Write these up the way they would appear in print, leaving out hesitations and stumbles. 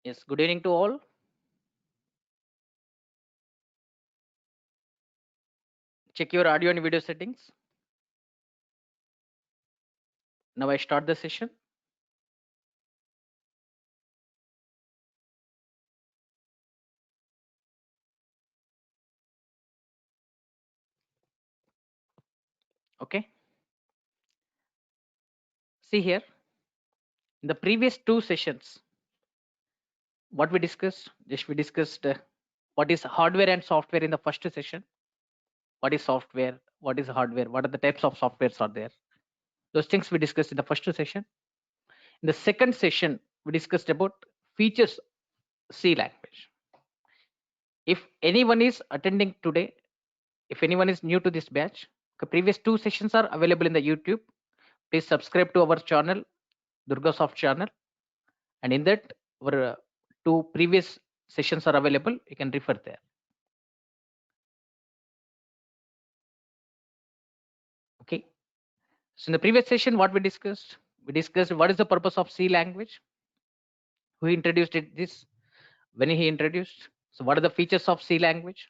Yes, good evening to all. Check your audio and video settings. Now I start the session. Okay. See here, in the previous two sessions, what we discussed, we discussed what is hardware and software in the first session. What is software? What is hardware? What are the types of softwares are there? Those things we discussed in the first session. In the second session, we discussed about features C language. If anyone is attending today, if anyone is new to this batch, the previous two sessions are available in the YouTube. Please subscribe to our channel, Durgasoft channel, and in that our two previous sessions are available. You can refer there. Okay. So in the previous session, what we discussed what is the purpose of C language, who introduced this, when he introduced. So what are the features of C language?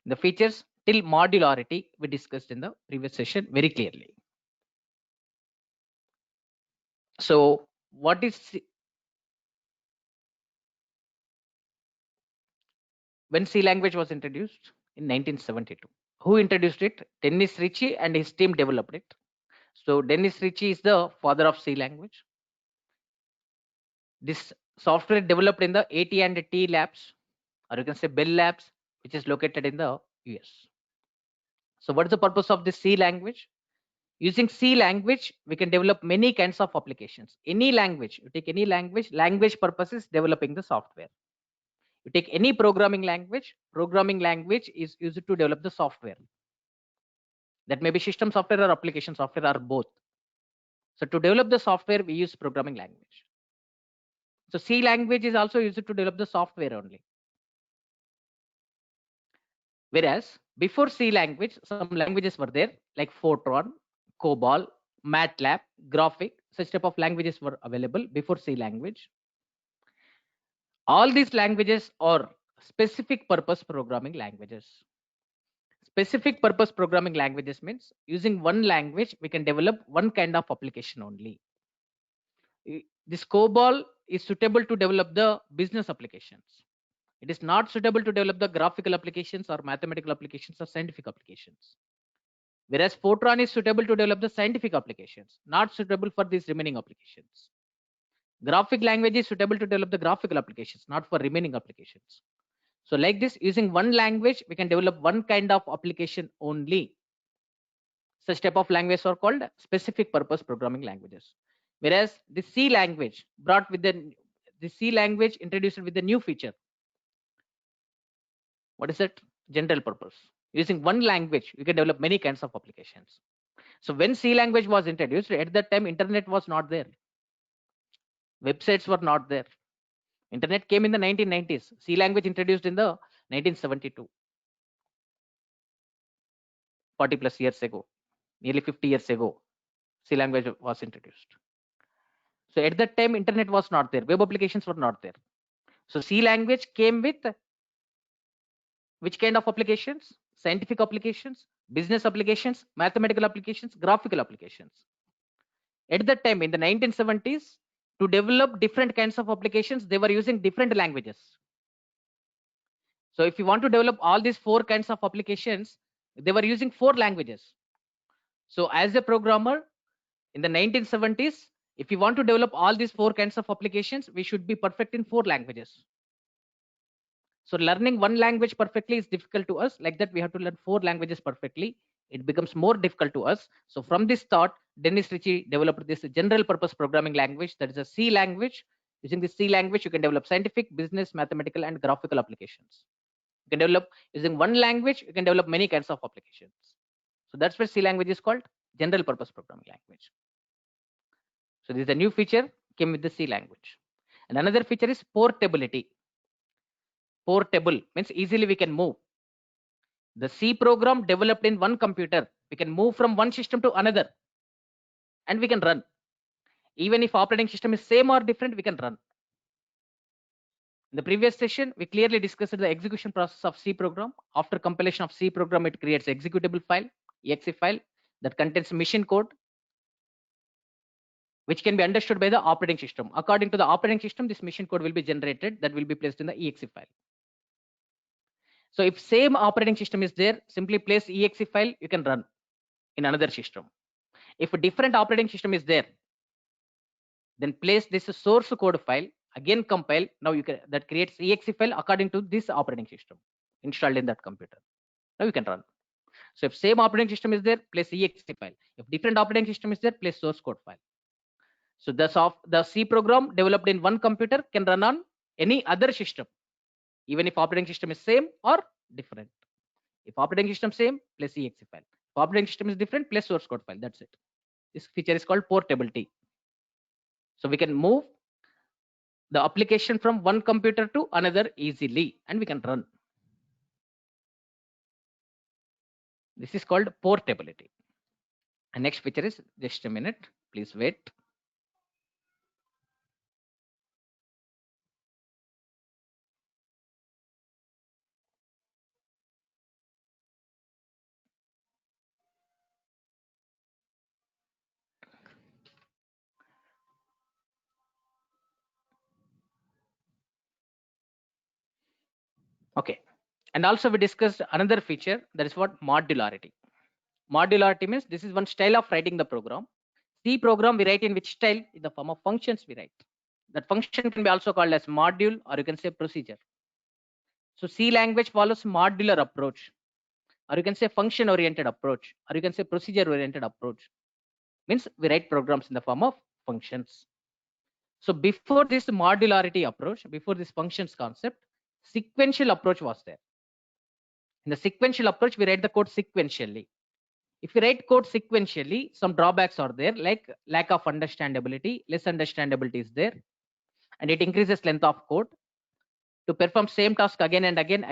The features till modularity we discussed in the previous session very clearly. So what is when C language was introduced in 1972? Who introduced it? Dennis Ritchie and his team developed it. So Dennis Ritchie is the father of C language. This software developed in the AT&T labs, or you can say Bell Labs, which is located in the US. So what is the purpose of this C language? Using C language, we can develop many kinds of applications. Any language, you take any language purpose is developing the software. You take any programming language is used to develop the software. That may be system software or application software or both. So to develop the software, we use programming language. So C language is also used to develop the software only. Whereas before C language, some languages were there like Fortran, COBOL, MATLAB, Graphic. Such type of languages were available before C language. All these languages are specific purpose programming languages. Specific purpose programming languages means using one language, we can develop one kind of application only. This COBOL is suitable to develop the business applications. It is not suitable to develop the graphical applications or mathematical applications or scientific applications. Whereas Fortran is suitable to develop the scientific applications, not suitable for these remaining applications. Graphic language is suitable to develop the graphical applications, not for remaining applications. So like this, using one language, we can develop one kind of application only. Such type of languages are called specific purpose programming languages. Whereas the C language brought with the C language introduced with the new feature. What is that? General purpose. Using one language, you can develop many kinds of applications. So when C language was introduced, at that time, internet was not there. Websites were not there. Internet came in the 1990s. C language introduced in the 1972. 40 plus years ago, nearly 50 years ago, C language was introduced. So at that time, internet was not there. Web applications were not there. So C language came with which kind of applications? Scientific applications, business applications, mathematical applications, graphical applications. At that time, in the 1970s, to develop different kinds of applications, they were using different languages. So if you want to develop all these four kinds of applications, they were using four languages. So as a programmer in the 1970s, if you want to develop all these four kinds of applications, we should be perfect in four languages. So learning one language perfectly is difficult to us. Like that, we have to learn four languages perfectly. It becomes more difficult to us. So from this thought, Dennis Ritchie developed this general purpose programming language, that is a C language. Using the C language, you can develop scientific, business, mathematical, and graphical applications. You can develop using one language, you can develop many kinds of applications. So that's why C language is called general purpose programming language. So this is a new feature came with the C language. And another feature is portability. Portable means easily we can move. The C program developed in one computer, we can move from one system to another and we can run. Even if operating system is same or different, we can run. In the previous session, we clearly discussed the execution process of C program. After compilation of C program, it creates executable file, exe file that contains machine code, which can be understood by the operating system. According to the operating system, this machine code will be generated that will be placed in the exe file. So if same operating system is there, simply place exe file, you can run in another system. If a different operating system is there, then place this source code file, again compile. Now you can, that creates exe file according to this operating system installed in that computer. Now you can run. So if same operating system is there, place exe file. If different operating system is there, place source code file. So the C program developed in one computer can run on any other system, even if operating system is same or different. If operating system same, place exe file. If operating system is different, place source code file. That's it. This feature is called portability. So we can move the application from one computer to another easily, and we can run. This is called portability. And next feature is, just a minute, please wait. Okay. And also we discussed another feature, that is what modularity. Modularity means this is one style of writing the program. C program we write in which style? In the form of functions we write. That function can be also called as module, or you can say procedure. So C language follows modular approach, or you can say function oriented approach, or you can say procedure oriented approach. Means we write programs in the form of functions. So before this modularity approach, before this functions concept, sequential approach was there. In the sequential approach, we write the code sequentially. If we write code sequentially, some drawbacks are there, like lack of understandability, less understandability is there, and it increases length of code. To perform same task again and again,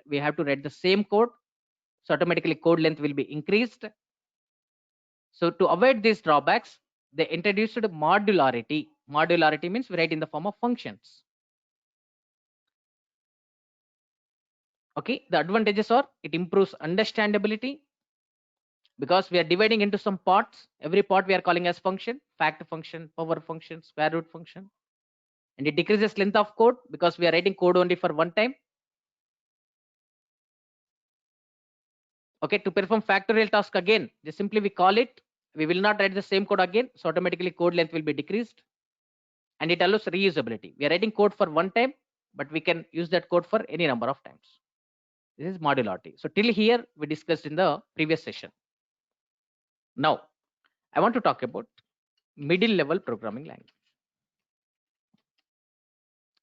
we have to write the same code. So automatically code length will be increased. So to avoid these drawbacks, they introduced modularity. Modularity means we write in the form of functions. Okay, the advantages are, it improves understandability because we are dividing into some parts. Every part we are calling as function, fact function, power function, square root function. And it decreases length of code because we are writing code only for one time. Okay, to perform factorial task again, just simply we call it. We will not write the same code again, so automatically code length will be decreased. And it allows reusability. We are writing code for one time, but we can use that code for any number of times. This is modularity. So till here we discussed in the previous session. Now I want to talk about middle level programming language.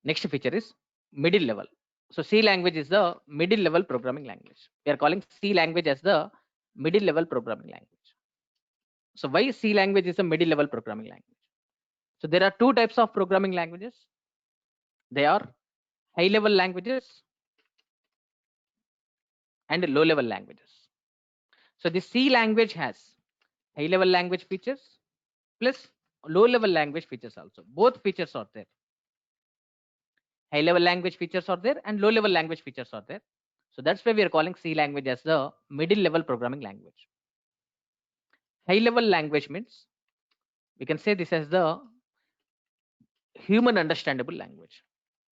Next feature is middle level. So C language is the middle level programming language. We are calling C language as the middle level programming language. So why C language is a middle level programming language? So there are two types of programming languages. They are high level languages and low level languages. So the C language has high level language features plus low level language features also. Both features are there. High level language features are there and low level language features are there. So that's why we are calling C language as the middle level programming language. High level language means we can say this as the human understandable language.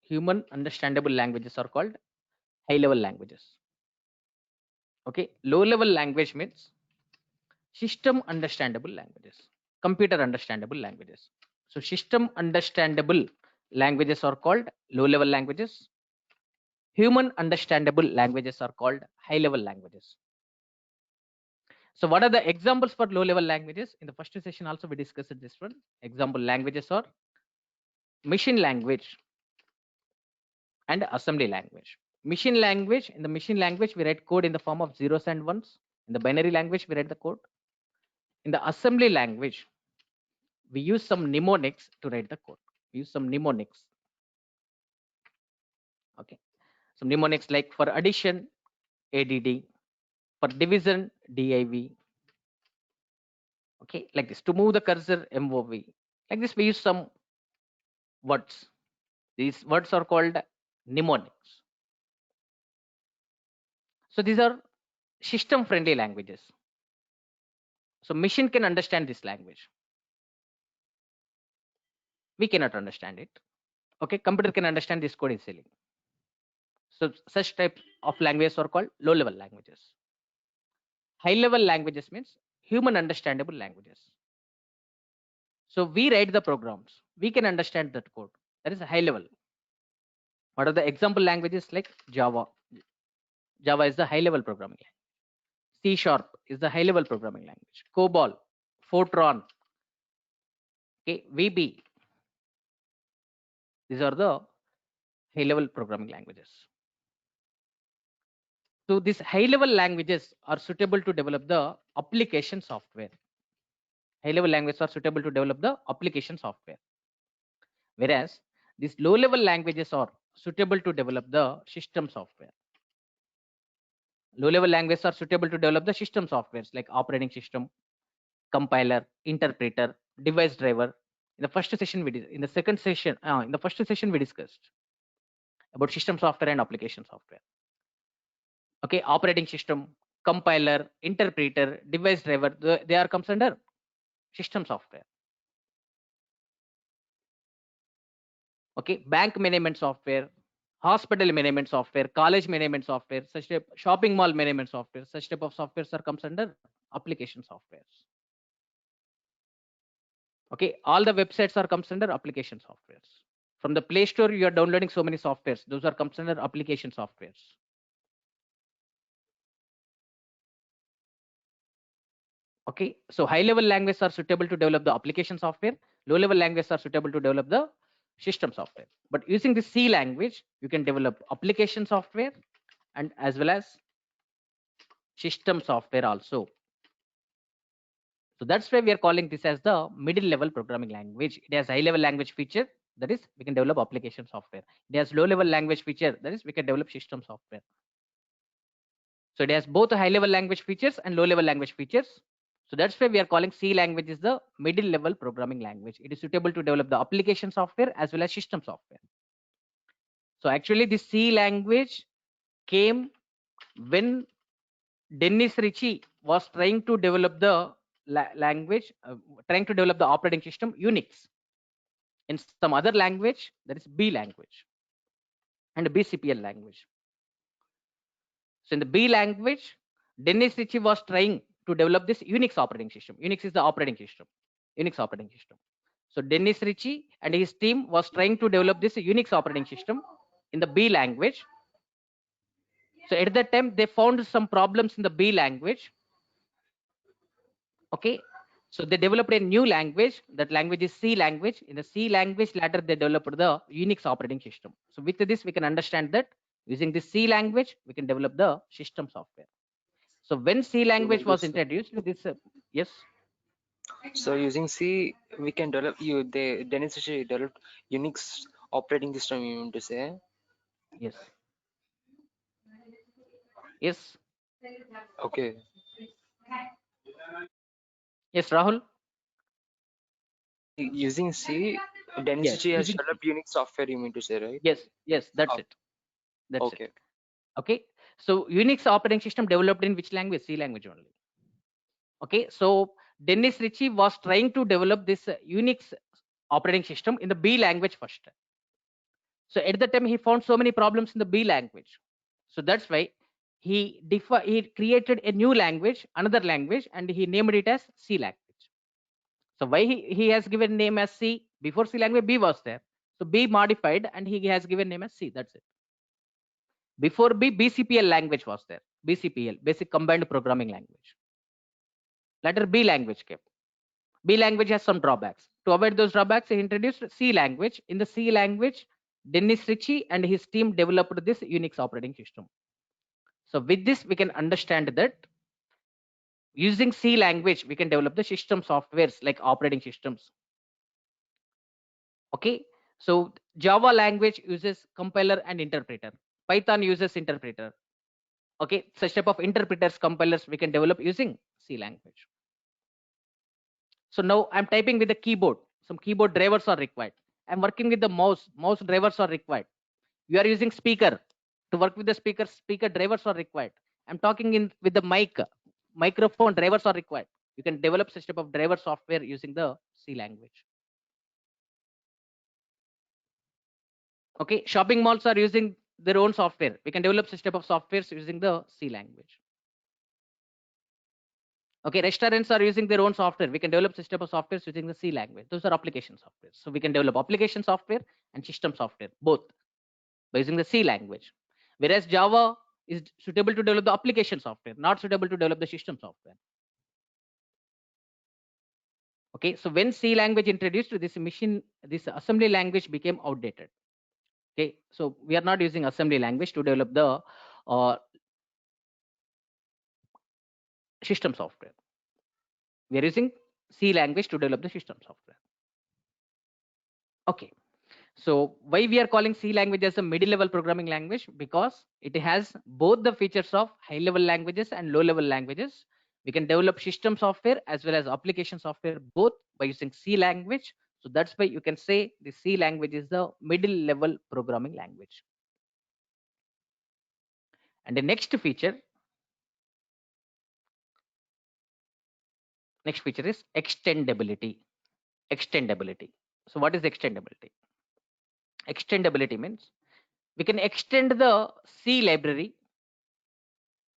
Human understandable languages are called high level languages. Okay, low level language means system understandable languages, computer understandable languages. So system understandable languages are called low level languages. Human understandable languages are called high level languages. So what are the examples for low level languages? In the first session also we discussed this one. Example languages are machine language and assembly language. Machine language, in the machine language we write code in the form of zeros and ones. In the binary language we write the code. In the assembly language we use some mnemonics to write the code. We use some mnemonics. Okay, some mnemonics like for addition ADD, for division DIV. Okay, like this. To move the cursor MOV, Like this, we use some words. These words are called mnemonics. So these are system friendly languages. So machine can understand this language. We cannot understand it. Okay, computer can understand this code easily. So such types of languages are called low level languages. High level languages means human understandable languages. So we write the programs, we can understand that code. That is a high level. What are the example languages? Like Java? Java is the high level programming language. C Sharp is the high level programming language. COBOL, Fortran, okay, VB. These are the high level programming languages. So these high level languages are suitable to develop the application software. High level languages are suitable to develop the application software. Whereas these low level languages are suitable to develop the system software. Low level languages are suitable to develop the system softwares like operating system, compiler, interpreter, device driver. In the first session, in the first session we discussed about system software and application software. Okay, operating system, compiler, interpreter, device driver, they are comes under system software. Okay, bank management software, hospital management software, college management software, such type shopping mall management software, such type of softwares are comes under application softwares. Okay, all the websites are comes under application softwares. From the Play Store, you are downloading so many softwares. Those are comes under application softwares. Okay, so high level languages are suitable to develop the application software. Low level languages are suitable to develop the system software. But using the C language, you can develop application software and as well as system software also. So that's why we are calling this as the middle level programming language. It has high level language feature, that is we can develop application software. It has low level language feature, that is we can develop system software. So it has both high level language features and low level language features. So that's why we are calling C language is the middle level programming language. It is suitable to develop the application software as well as system software. So actually this C language came when Dennis Ritchie was trying to develop the language, trying to develop the operating system Unix. In some other language, that is B language and BCPL language. So in the B language, Dennis Ritchie was trying to develop this Unix operating system. Unix is the operating system, Unix operating system. So Dennis Ritchie and his team was trying to develop this Unix operating system in the B language. So at that time, they found some problems in the B language. Okay, so they developed a new language. That language is C language. In the C language, later they developed the Unix operating system. So with this, we can understand that using this C language, we can develop the system software. So when C language was introduced, this yes. So using C, we can develop Dennis Ritchie developed Unix operating system. You mean to say? Yes. Yes. Okay. Yes, Rahul. Using C, Dennis Yes. Ritchie has Using developed Unix software. You mean to say, right? yes. Yes. That's Oh, it. That's okay. it. Okay. So Unix operating system developed in which language? C language only. Okay. So Dennis Ritchie was trying to develop this Unix operating system in the B language first. So at the time he found so many problems in the B language. So that's why he created a new language, another language, and he named it as C language. So why he has given name as C? Before C language, B was there. So B modified and he has given name as C. That's it. Before B, BCPL language was there. BCPL, basic combined programming language. Later B language came. B language has some drawbacks. To avoid those drawbacks, he introduced C language. In the C language, Dennis Ritchie and his team developed this Unix operating system. So with this, we can understand that using C language, we can develop the system softwares like operating systems. Okay, so Java language uses compiler and interpreter. Python uses interpreter. Okay, such type of interpreters, compilers we can develop using C language. So now I'm typing with the keyboard. some keyboard drivers are required. I'm working with the mouse drivers are required. You are using speaker, to work with the speaker drivers are required. I'm talking in with the microphone drivers are required. You can develop system of driver software using the C language. Okay, shopping malls are using their own software. We can develop system of softwares using the C language. Okay, restaurants are using their own software. We can develop system of softwares using the C language. Those are application software. So we can develop application software and system software both by using the C language. Whereas Java is suitable to develop the application software, not suitable to develop the system software. Okay, so when C language introduced, this assembly language became outdated. Okay, so we are not using assembly language to develop the system software. We are using C language to develop the system software. Okay, so why we are calling C language as a middle level programming language? Because it has both the features of high level languages and low level languages. We can develop system software as well as application software both by using C language. So that's why you can say the C language is the middle level programming language. And the next feature is extendability. So what is extendability? Extendability means we can extend the C library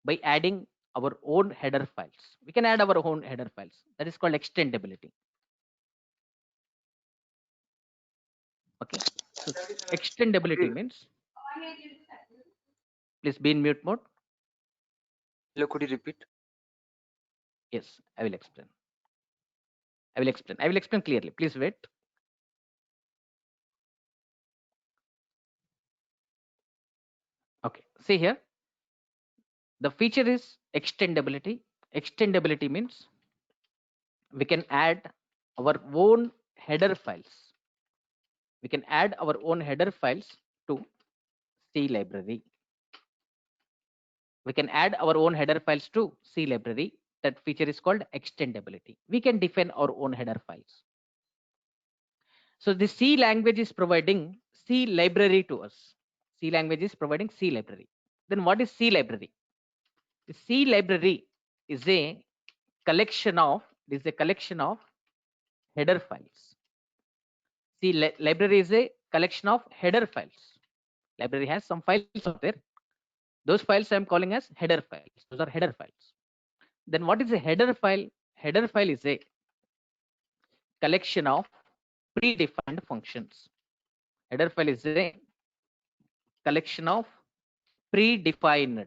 by adding our own header files. We can add our own header files. That is called extendability. Okay. So extendability means, please be in mute mode. Hello, could you repeat? Yes, I will explain. I will explain clearly. Please wait. Okay. See here. The feature is extendability. Extendability means we can add our own header files. We can add our own header files to C library. We can add our own header files to C library. That feature is called extendability. We can define our own header files. So the C language is providing C library to us. C language is providing C library. Then what is C library? The C library is a collection of header files. C library is a collection of header files. Library has some files out there. Those files I am calling as header files. Those are header files. Then what is a header file? Header file is a collection of predefined functions. Header file is a collection of predefined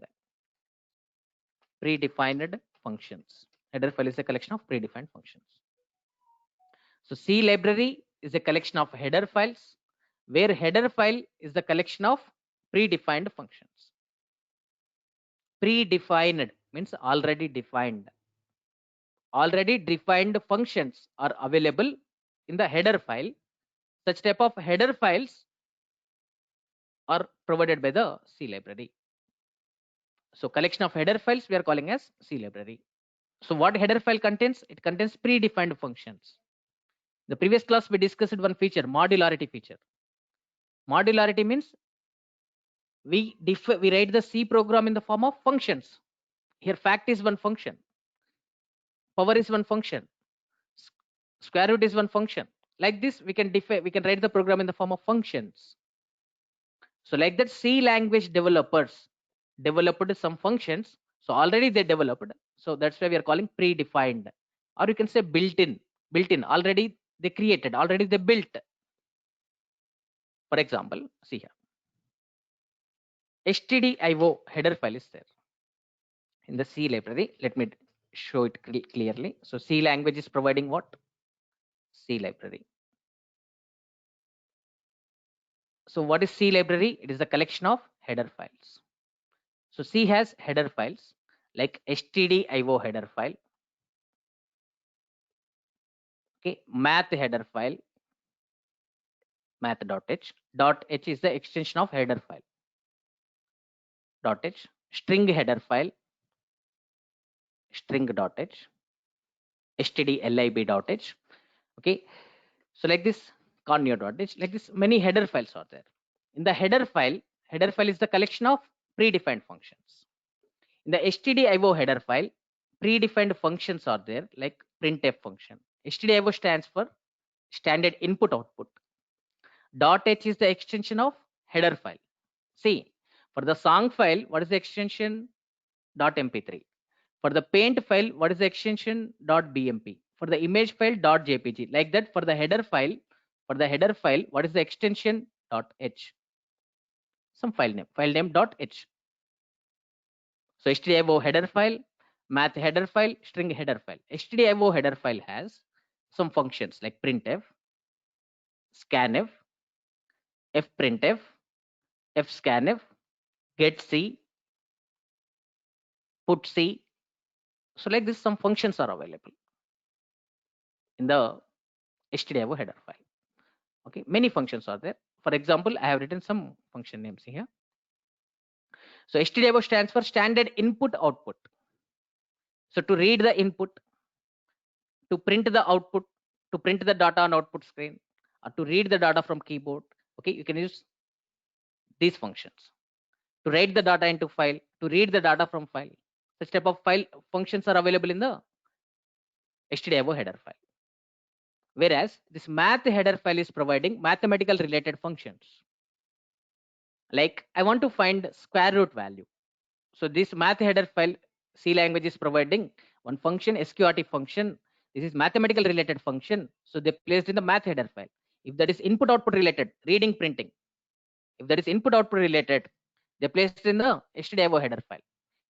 functions. Header file is a collection of predefined functions. So C library is a collection of header files, where header file is the collection of predefined functions. Predefined means already defined. Already defined functions are available in the header file. Such type of header files are provided by the C library. So collection of header files we are calling as C library. So what header file contains? It contains predefined functions. The previous class we discussed one feature, modularity feature. Modularity means we write the C program in the form of functions. Here fact is one function, power is one function, square root is one function. Like this we can write the program in the form of functions. So like that C language developers developed some functions. So already they developed. So that's why we are calling predefined, or you can say built-in. Already they created, already they built. For example, see here. stdio header file is there in the C library. Let me show it clearly. So C language is providing what? C library. So what is C library? It is a collection of header files. So C has header files like stdio header file, okay, math header file, math.h. .h is the extension of header file. .h, string header file, string.h, stdlib.h. Okay, So like this conio.h, like this many header files are there. In the header file is the collection of predefined functions. In the stdio header file, predefined functions are there, like printf function. Stdio stands for standard input output. .h is the extension of header file. See, for the song file, what is the extension? .mp3. For the paint file, what is the extension? .bmp. For the image file, .jpg. Like that, for the header file, what is the extension? .h. Some file name .h. So stdio header file, math header file, string header file. stdio header file has some functions like printf, scanf, fprintf, fscanf, getc, putc. So like this, some functions are available in the stdio header file. Okay, many functions are there. For example, I have written some function names here. So stdio stands for standard input output. So to read the input, to print the output, to print the data on output screen, or to read the data from keyboard, okay, you can use these functions. To write the data into file, to read the data from file, such type of file functions are available in the stdio header file. Whereas this math header file is providing mathematical related functions. Like I want to find square root value. So this math header file, C language is providing one function, sqrt function. This is mathematical related function. So they placed in the math header file. If that is input output related, reading, printing. If that is input output related, they placed in the stdio header file.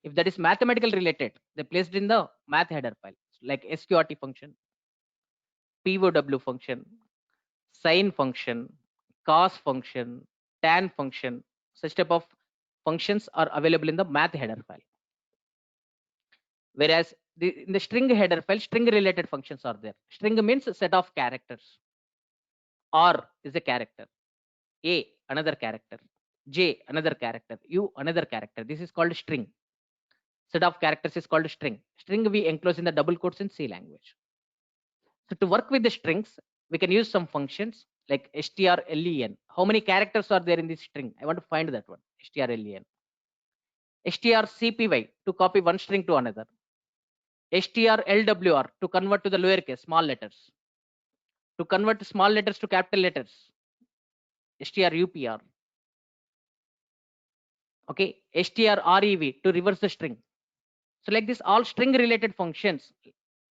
If that is mathematical related, they placed in the math header file, like sqrt function, pow function, sine function, cos function, tan function. Such type of functions are available in the math header file. Whereas in the string header file, string related functions are there. String means a set of characters. R is a character, A another character, J another character, U another character. This is called string. Set of characters is called string. String we enclose in the double quotes in C language. So to work with the strings, we can use some functions like strlen. How many characters are there in this string? I want to find that one. Strlen. strcpy to copy one string to another. strlwr to convert to the lowercase small letters. To convert small letters to capital letters. strupr. Okay, strrev to reverse the string. So like this, all string related functions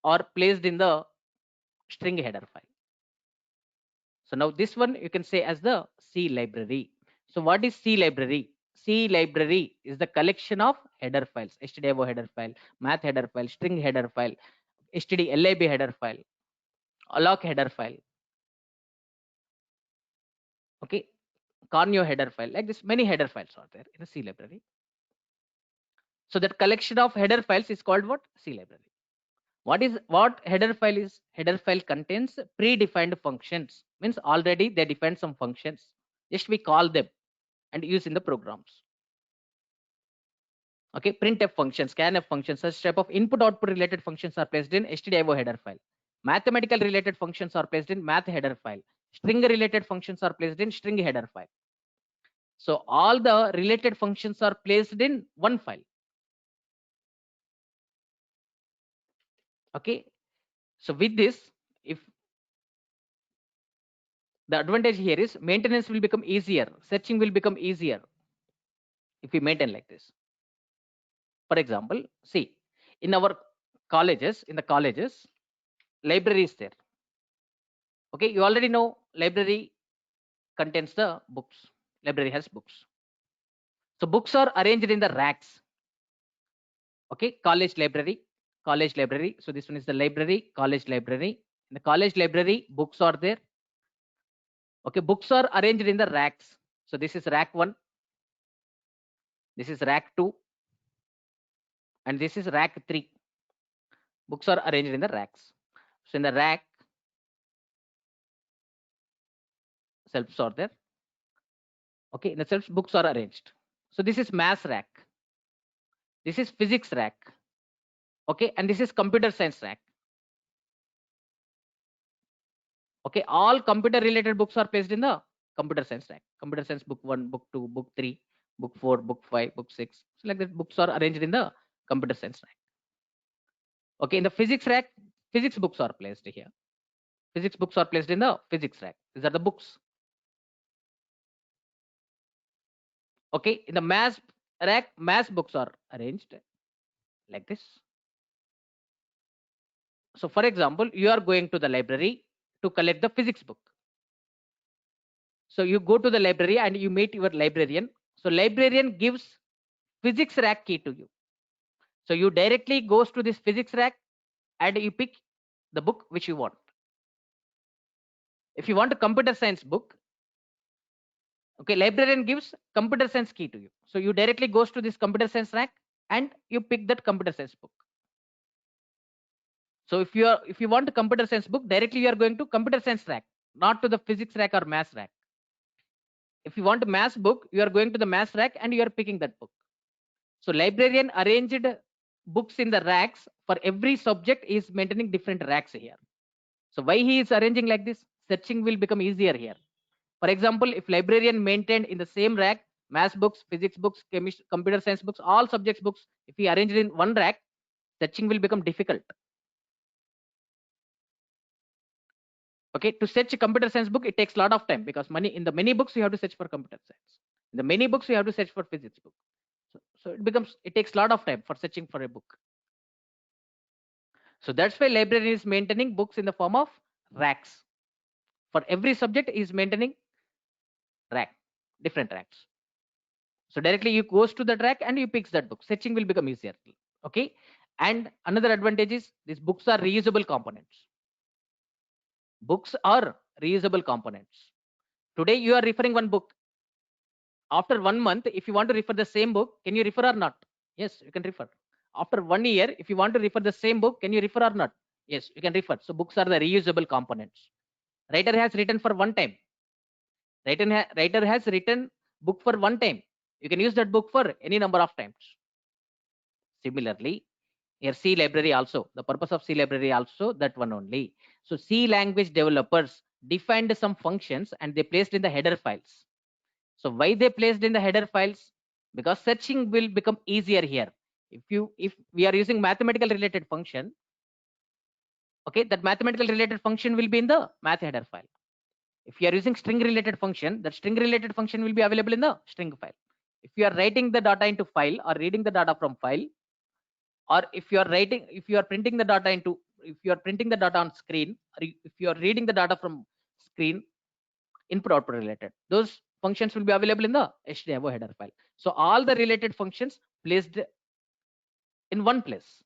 are placed in the string header file. So now this one you can say as the C library. So what is C library? C library is the collection of header files, stdio header file, math header file, string header file, stdlib header file, alloc header file. Okay, conio header file. Like this, many header files are there in the C library. So that collection of header files is called what? C library. What header file is? Header file contains predefined functions. Means already they define some functions. Just we call them and use in the programs. Okay, printf functions, scanf functions, such type of input output related functions are placed in stdio header file. Mathematical related functions are placed in math header file. String related functions are placed in string header file. So all the related functions are placed in one file. Okay, so with this, if the advantage here is maintenance will become easier, searching will become easier if we maintain like this. For example, see, in our colleges, library is there. Okay, you already know library contains the books. Library has books. So books are arranged in the racks. Okay, college library. So this one is the library, college library. In the college library, books are there. Okay, books are arranged in the racks. So this is rack 1. This is rack 2. And this is rack 3. Books are arranged in the racks. So in the rack, shelves are there. Okay, in the shelves, books are arranged. So this is math rack. This is physics rack. Okay, and this is computer science rack. Okay, all computer related books are placed in the computer science rack. Computer science book 1, book 2, book 3, book 4, book 5, book 6. So like that, books are arranged in the computer science rack. Okay, in the physics rack, physics books are placed here. Physics books are placed in the physics rack. These are the books. Okay, in the math rack, math books are arranged like this. So for example, you are going to the library to collect the physics book. So you go to the library and you meet your librarian. So librarian gives physics rack key to you. So you directly goes to this physics rack and you pick the book which you want. If you want a computer science book, okay, librarian gives computer science key to you. So you directly goes to this computer science rack and you pick that computer science book. So if you want a computer science book, directly you are going to computer science rack, not to the physics rack or math rack. If you want a math book, you are going to the math rack and you are picking that book. So librarian arranged books in the racks for every subject is maintaining different racks here. So why he is arranging like this? Searching will become easier here. For example, if librarian maintained in the same rack math books, physics books, chemistry, computer science books, all subjects books, if he arranged in one rack, searching will become difficult. Okay, to search a computer science book, it takes a lot of time because in the many books you have to search for computer science. In the many books you have to search for physics book. So it takes a lot of time for searching for a book. So that's why library is maintaining books in the form of racks. For every subject is maintaining rack, different racks. So directly you goes to that rack and you picks that book. Searching will become easier. Okay. And another advantage is these books are reusable components. Books are reusable components. Today you are referring one book. After 1 month, if you want to refer the same book, can you refer or not? Yes, you can refer. After 1 year, if you want to refer the same book, can you refer or not? Yes, you can refer. So books are the reusable components. Writer has written for one time. Writer has written book for one time. You can use that book for any number of times. Similarly, here C library also, the purpose of C library also that one only. So C language developers defined some functions and they placed in the header files. So why they placed in the header files? Because searching will become easier here. If we are using mathematical related function, okay, that mathematical related function will be in the math header file. If you are using string related function, that string related function will be available in the string file. If you are writing the data into file or reading the data from file, or if you are printing the data on screen, or if you are reading the data from screen, input output related, those functions will be available in the HTML header file. So all the related functions placed in one place,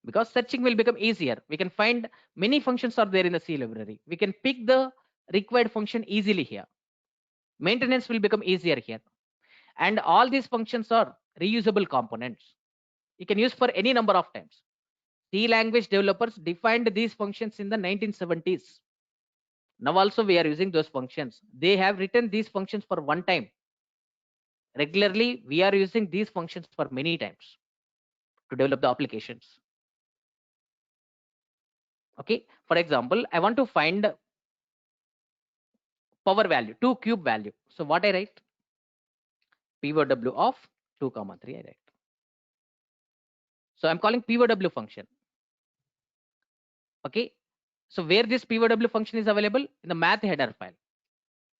because searching will become easier. We can find many functions are there in the C library. We can pick the required function easily here. Maintenance will become easier here, and all these functions are reusable components. You can use for any number of times. C language developers defined these functions in the 1970s. Now also we are using those functions. They have written these functions for one time. Regularly, we are using these functions for many times to develop the applications. Okay, for example, I want to find power value, 2 cube value. So what I write? POW of 2, 3 I write. So I'm calling POW function. Okay, so where this POW function is available? In the math header file.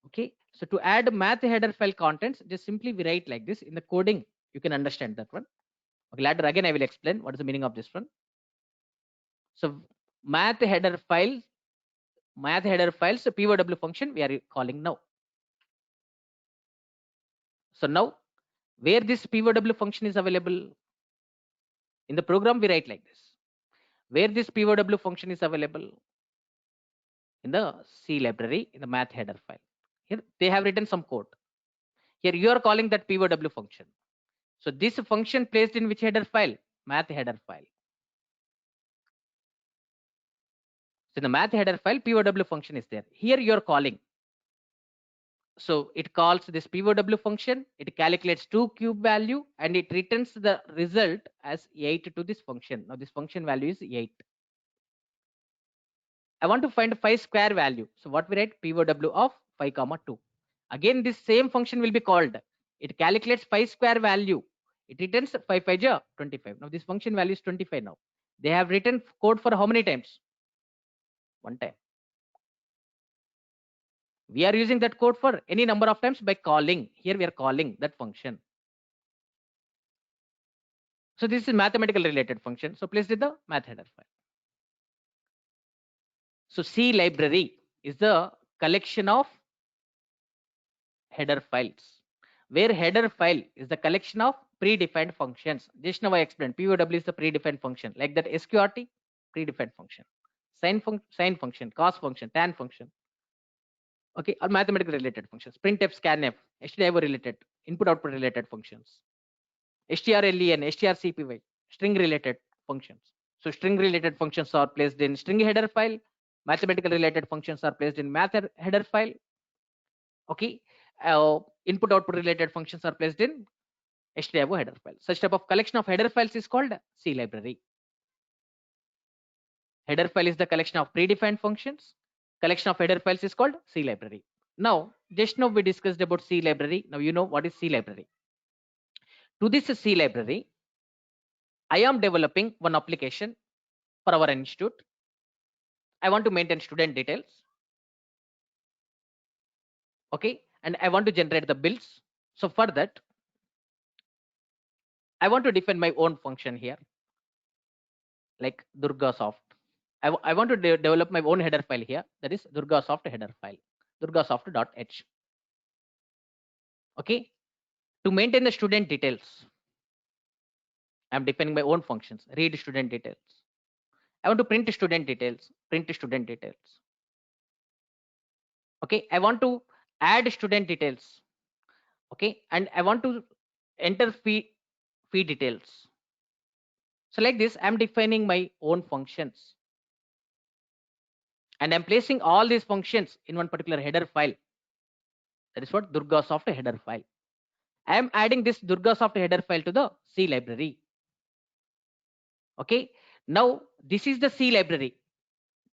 Okay, so to add math header file contents, just simply we write like this. In the coding, you can understand that one. Okay, later again I will explain what is the meaning of this one. So math header files, so POW function we are calling now. So now where this POW function is available? In the program we write like this. Where this POW function is available? In the C library, in the math header file. Here they have written some code. Here you are calling that POW function. So this function placed in which header file? Math header file. So in the math header file, POW function is there. Here you are calling. So it calls this POW function. It calculates 2 cube value and it returns the result as 8 to this function. Now this function value is 8. I want to find phi square value. So what we write? POW of 5 comma 2. Again, this same function will be called. It calculates phi square value. It returns 5 5 ja 25. Now this function value is 25 now. They have written code for how many times? One time. We are using that code for any number of times by calling. Here we are calling that function. So this is mathematical related function. So please read the math header file. So C library is the collection of header files, where header file is the collection of predefined functions. Just now I explained POW is the predefined function, like that SQRT predefined function, sine function, cos function, tan function. Okay, or mathematical related functions, printf, scanf, stdio related, input output related functions, strlen, strcpy, string related functions. So string related functions are placed in string header file, mathematical related functions are placed in math header file. Okay, input output related functions are placed in stdio header file. Such type of collection of header files is called C library. Header file is the collection of predefined functions. Collection of header files is called C library. Now, just now we discussed about C library. Now you know what is C library. To this C library, I am developing one application for our institute. I want to maintain student details. Okay, and I want to generate the bills. So for that, I want to define my own function here, like DurgaSoft. I want to develop my own header file here. That is DurgaSoft header file, durgasoft.h. Okay, to maintain the student details, I'm defining my own functions. Read student details. I want to print student details. Print student details. Okay, I want to add student details. Okay, and I want to enter fee details. So like this, I'm defining my own functions, and I'm placing all these functions in one particular header file. That is what DurgaSoft header file. I am adding this DurgaSoft header file to the C library. Okay, now this is the C library.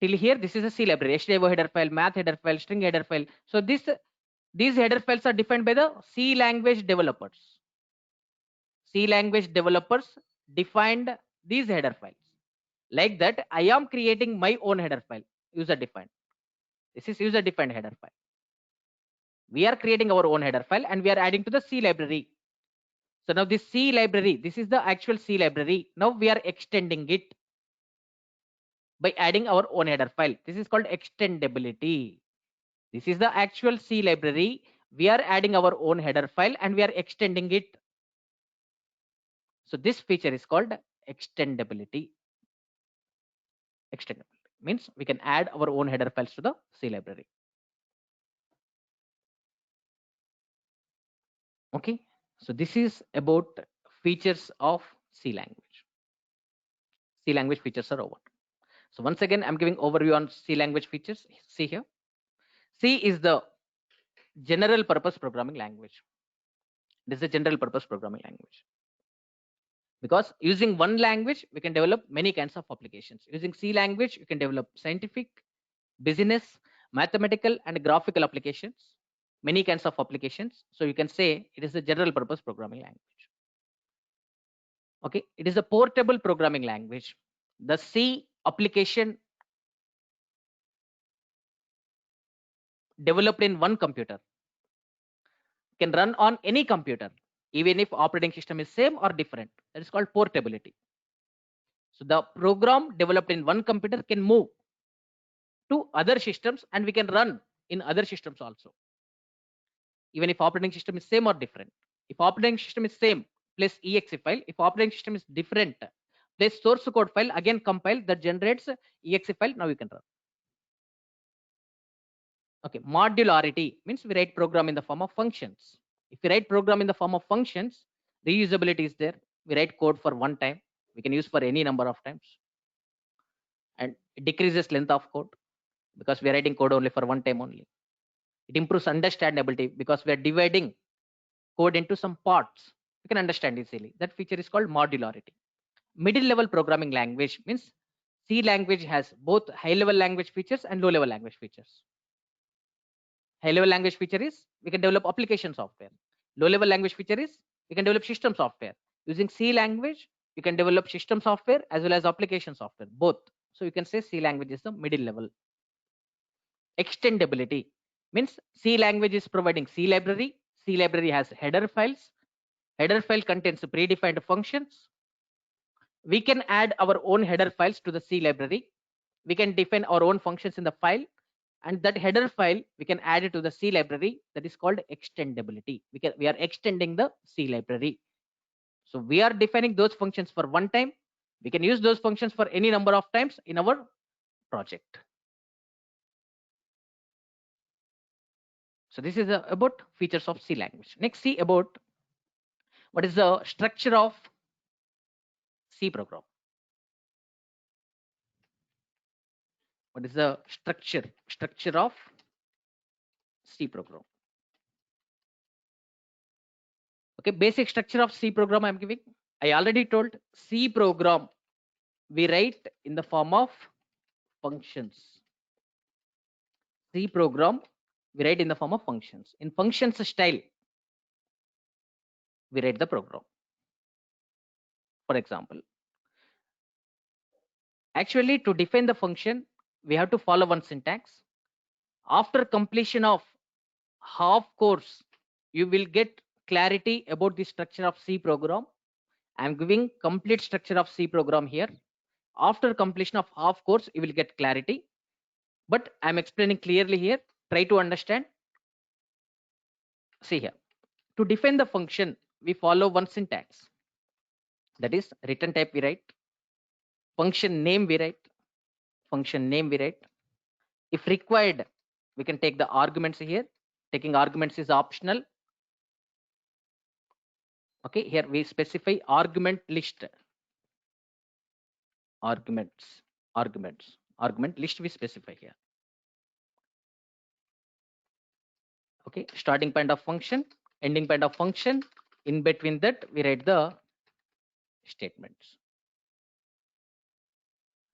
Till here, this is a C library: HTML header file, math header file, string header file. So these header files are defined by the C language developers. C language developers defined these header files. Like that, I am creating my own header file, user defined. This is user defined header file. We are creating our own header file and we are adding to the C library. So now this C library, this is the actual C library. Now we are extending it by adding our own header file. This is called extendability. This is the actual C library. We are adding our own header file and we are extending it. So this feature is called extendability. Extendability means we can add our own header files to the C library. Okay, so this is about features of C language. C language features are over. So once again, I'm giving overview on C language features. See here, C is the general purpose programming language. This is a general purpose programming language. Because using one language, we can develop many kinds of applications. Using C language, you can develop scientific, business, mathematical, and graphical applications, many kinds of applications. So you can say it is a general purpose programming language. Okay, it is a portable programming language. The C application developed in one computer can run on any computer, even if operating system is same or different. That is called portability. So the program developed in one computer can move to other systems and we can run in other systems also, even if operating system is same or different. If operating system is same, place exe file. If operating system is different, place source code file, again compile, that generates exe file. Now you can run. Okay, modularity means we write program in the form of functions. If we write program in the form of functions, reusability is there. We write code for one time, we can use for any number of times, and it decreases length of code because we are writing code only for one time only. It improves understandability because we are dividing code into some parts. You can understand easily. That feature is called modularity. Middle level programming language means C language has both high-level language features and low-level language features. High-level language feature is we can develop application software. Low-level language feature is we can develop system software. Using C language, you can develop system software as well as application software, both. So you can say C language is the middle level. Extendability means C language is providing C library. C library has header files. Header file contains predefined functions. We can add our own header files to the C library. We can define our own functions in the file, and that header file we can add it to the C library. That is called extendability. We are extending the C library. So we are defining those functions for one time. We can use those functions for any number of times in our project. So this is about features of C language. Next, see about what is the structure of C program. What is the structure of C program? Okay, basic structure of C program I'm giving. I already told C program we write in the form of functions. C program we write in the form of functions. In functions style, we write the program. For example, actually to define the function, we have to follow one syntax. After completion of half course, you will get clarity about the structure of C program. I'm giving complete structure of C program here. After completion of half course, you will get clarity. But I'm explaining clearly here. Try to understand. See here. To define the function, we follow one syntax. That is return type we write. Function name we write. Function name we write. If required, we can take the arguments here. Taking arguments is optional. Okay, here we specify argument list. Argument list we specify here. Okay, starting point of function, ending point of function. In between that, we write the statements.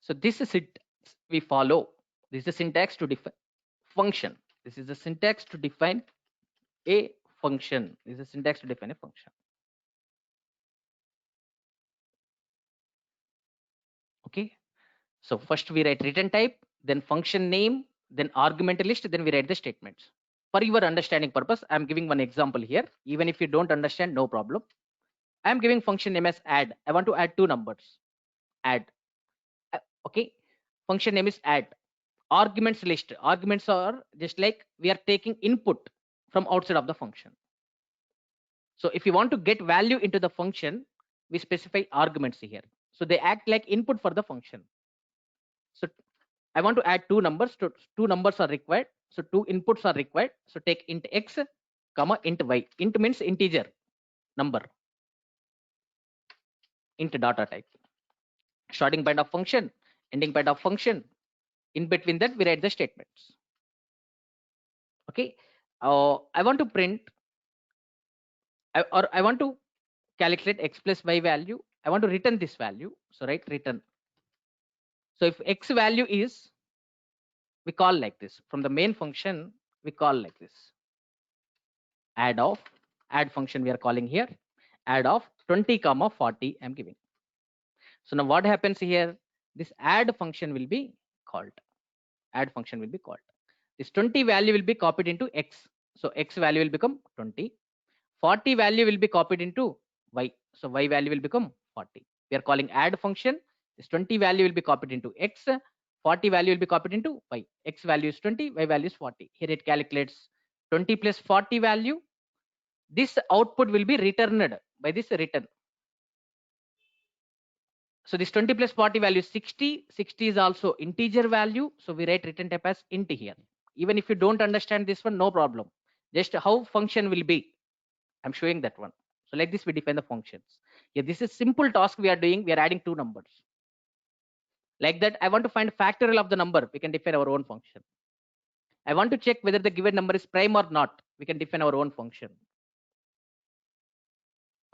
So this is it. We follow. This is the syntax to define function. This is the syntax to define a function. This is the syntax to define a function. Okay. So first we write return type, then function name, then argument list, then we write the statements. For your understanding purpose, I'm giving one example here. Even if you don't understand, no problem. I'm giving function name as add. I want to add two numbers. Add. Okay. Function name is add. Arguments list. Arguments are just like we are taking input from outside of the function. So if you want to get value into the function, we specify arguments here. So they act like input for the function. So I want to add two numbers. Two numbers are required. So two inputs are required. So take int x, comma int y. Int means integer number. Int data type. Starting point of function, ending point of function. In between that, we write the statements. Okay. I want to print, or I want to calculate x plus y value. I want to return this value. So write return. So if x value is, we call like this. From the main function, we call like this. Add function we are calling here. Add of 20 comma 40 I'm giving. So now what happens here? This add function will be called. Add function will be called. This 20 value will be copied into x. So x value will become 20. 40 value will be copied into y. So y value will become 40. We are calling add function. This 20 value will be copied into x. 40 value will be copied into y. X value is 20, y value is 40. Here it calculates 20 plus 40 value. This output will be returned by this return. So this 20 plus 40 value is 60. 60 is also integer value. So we write return type as int here. Even if you don't understand this one, no problem. Just how function will be. I'm showing that one. So like this, we define the functions. Yeah, this is simple task we are doing. We are adding two numbers. Like that, I want to find factorial of the number. We can define our own function. I want to check whether the given number is prime or not. We can define our own function.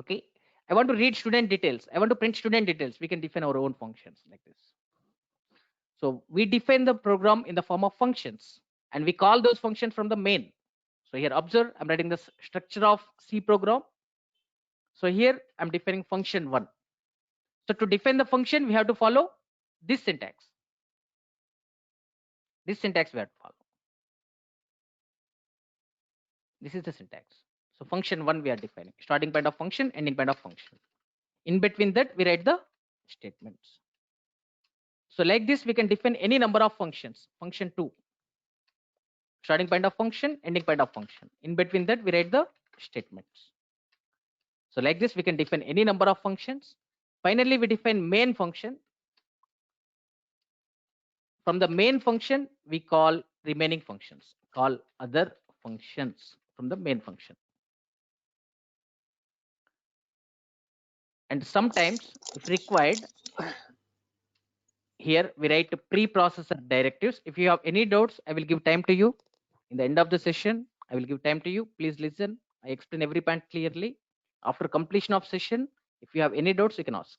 Okay. I want to read student details. I want to print student details. We can define our own functions like this. So we define the program in the form of functions, and we call those functions from the main. So here observe, I'm writing the structure of C program. So here I'm defining function 1. So to define the function, we have to follow this syntax. This syntax we have to follow. This is the syntax. So function 1 we are defining. Starting point of function, ending point of function. In between that, we write the statements. So like this, we can define any number of functions. Function 2. Starting point of function, ending point of function. In between that, we write the statements. So like this, we can define any number of functions. Finally, we define main function. From the main function, we call remaining functions, call other functions from the main function. And sometimes, if required, here we write preprocessor directives. If you have any doubts, I will give time to you. In the end of the session, I will give time to you. Please listen. I explain every point clearly. After completion of session, if you have any doubts, you can ask.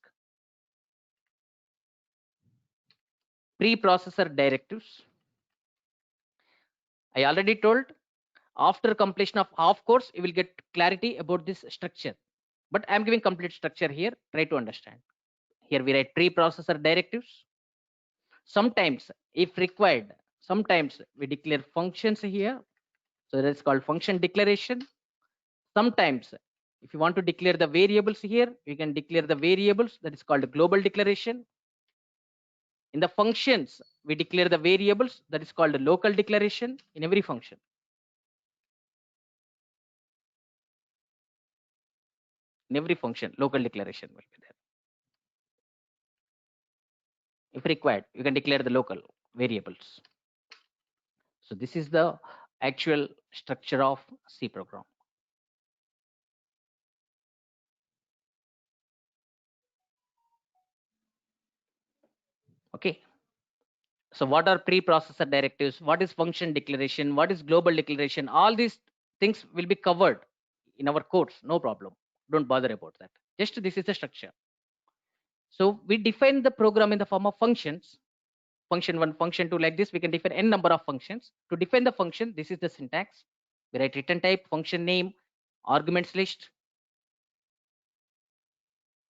Preprocessor directives. I already told, after completion of half course, you will get clarity about this structure. But I'm giving complete structure here. Try to understand. Here we write preprocessor directives. Sometimes, if required, sometimes we declare functions here. So that's called function declaration. Sometimes, if you want to declare the variables here, you can declare the variables. That is called global declaration. In the functions, we declare the variables. That is called local declaration in every function. In every function, local declaration will be there. If required, you can declare the local variables. So this is the actual structure of C program. Okay. So what are preprocessor directives? What is function declaration? What is global declaration? All these things will be covered in our course. No problem. Don't bother about that. Just this is the structure. So we define the program in the form of functions. Function 1, function 2, like this. We can define n number of functions. To define the function, this is the syntax. We write return type, function name, arguments list,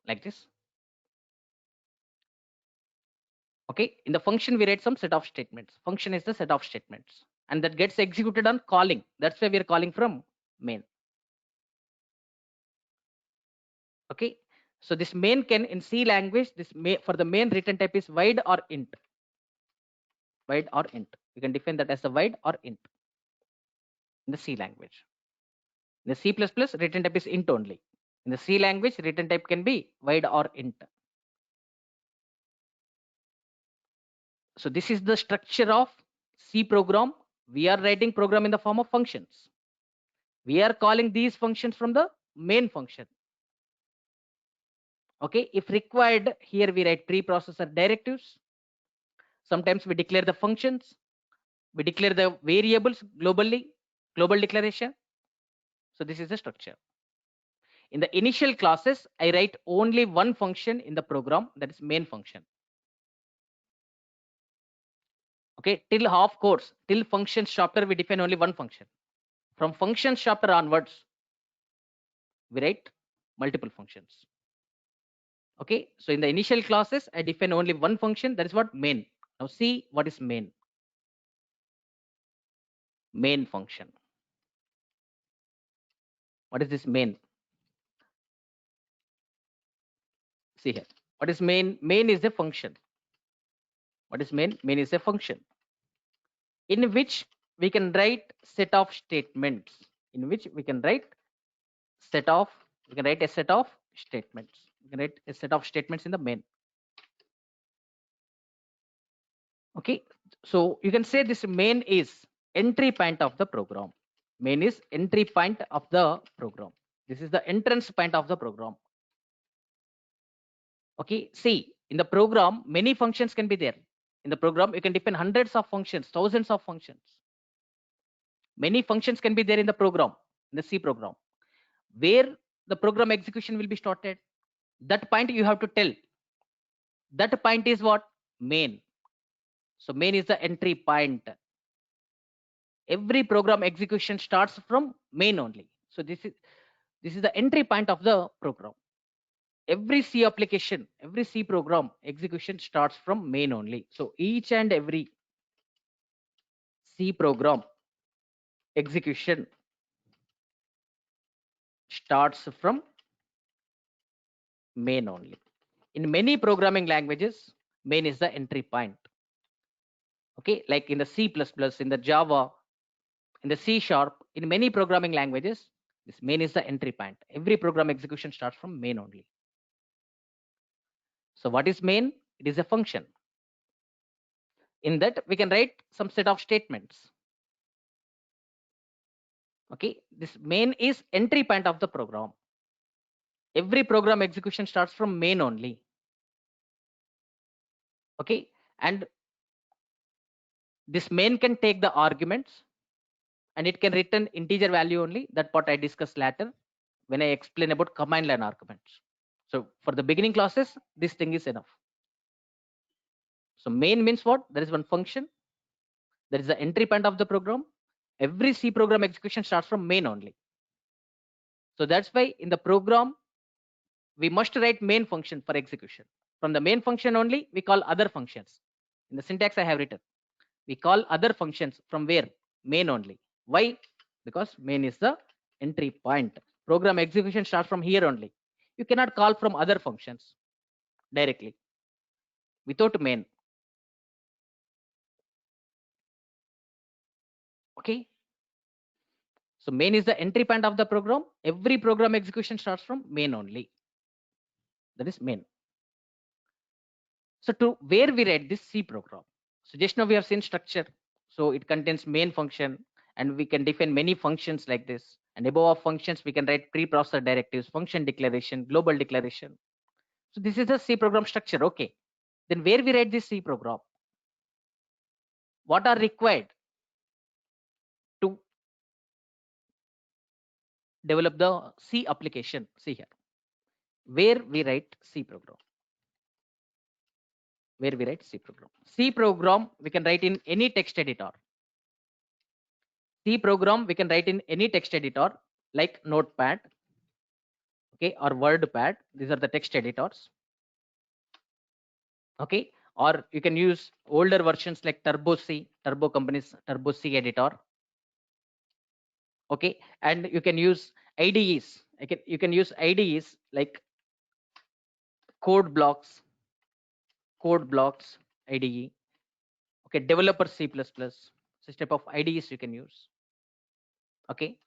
like this. Okay, in the function we write some set of statements. Function is the set of statements, and that gets executed on calling. That's why we are calling from main. Okay, so this main can, in C language, this for the main return type is void or int. Void or int. You can define that as a void or int in the C language. In the C++, return type is int only. In the C language, return type can be void or int. So this is the structure of C program. We are writing program in the form of functions. We are calling these functions from the main function. Okay, if required, here we write preprocessor directives. Sometimes we declare the functions. We declare the variables globally, global declaration. So this is the structure. In the initial classes, I write only one function in the program, that is main function. Okay, till half course, till functions chapter, we define only one function. From functions chapter onwards, we write multiple functions. Okay, so in the initial classes, I define only one function, that is what main. Now see what is main. Main function. What is this main? See here. What is main? Main is a function. What is main? Main is a function in which we can write set of statements. In which we can write set of. We can write a set of statements. We can write a set of statements in the main. Okay. So you can say this main is entry point of the program. Main is entry point of the program. This is the entrance point of the program. Okay, see, in the program, many functions can be there. In the program, you can define hundreds of functions, thousands of functions. Many functions can be there in the program, in the C program. Where the program execution will be started, that point you have to tell. That point is what? Main. So main is the entry point. Every program execution starts from main only. So this is the entry point of the program. Every C application, every C program execution starts from main only. So each and every C program execution starts from main only. In many programming languages, main is the entry point. Okay, like in the C++, in the Java, in the C sharp, in many programming languages, this main is the entry point. Every program execution starts from main only. So what is main? It is a function. In that we can write some set of statements. Okay, this main is entry point of the program. Every program execution starts from main only. Okay, and this main can take the arguments and it can return integer value only. That part I discuss later when I explain about command line arguments. So for the beginning classes, this thing is enough. So main means what? There is one function. There is the entry point of the program. Every C program execution starts from main only. So that's why in the program, we must write main function for execution. From the main function only, we call other functions. In the syntax I have written, we call other functions from where? Main only. Why? Because main is the entry point. Program execution starts from here only. You cannot call from other functions directly without main. Okay. So main is the entry point of the program. Every program execution starts from main only. That is main. So to where we write this C program. So just now we have seen structure. So it contains main function and we can define many functions like this. And above all functions, we can write preprocessor directives, function declaration, global declaration. So this is the C program structure. Okay. Then where we write this C program? What are required to develop the C application? See here. Where we write C program. Where we write C program. C program we can write in any text editor. C program we can write in any text editor like Notepad, okay, or WordPad. These are the text editors. Okay, or you can use older versions like Turbo C, Turbo companies Turbo C editor. Okay, and you can use IDEs. You can use IDEs like Code Blocks, IDE. Okay, Developer C++. This type of IDEs you can use. Okay.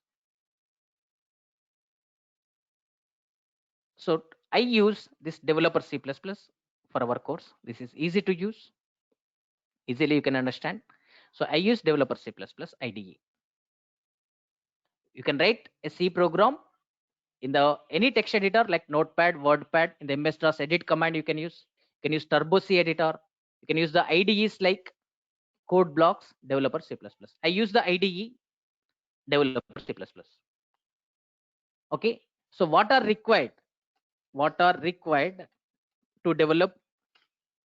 So I use this Developer C++ for our course. This is easy to use. Easily you can understand. So I use Developer C++ IDE. You can write a C program in the any text editor like Notepad, WordPad. In the MS-DOS edit command you can use. You can use Turbo C editor. You can use the IDEs like Code Blocks, Developer C++. I use the IDE Developer C++. Okay. So what are required? What are required to develop?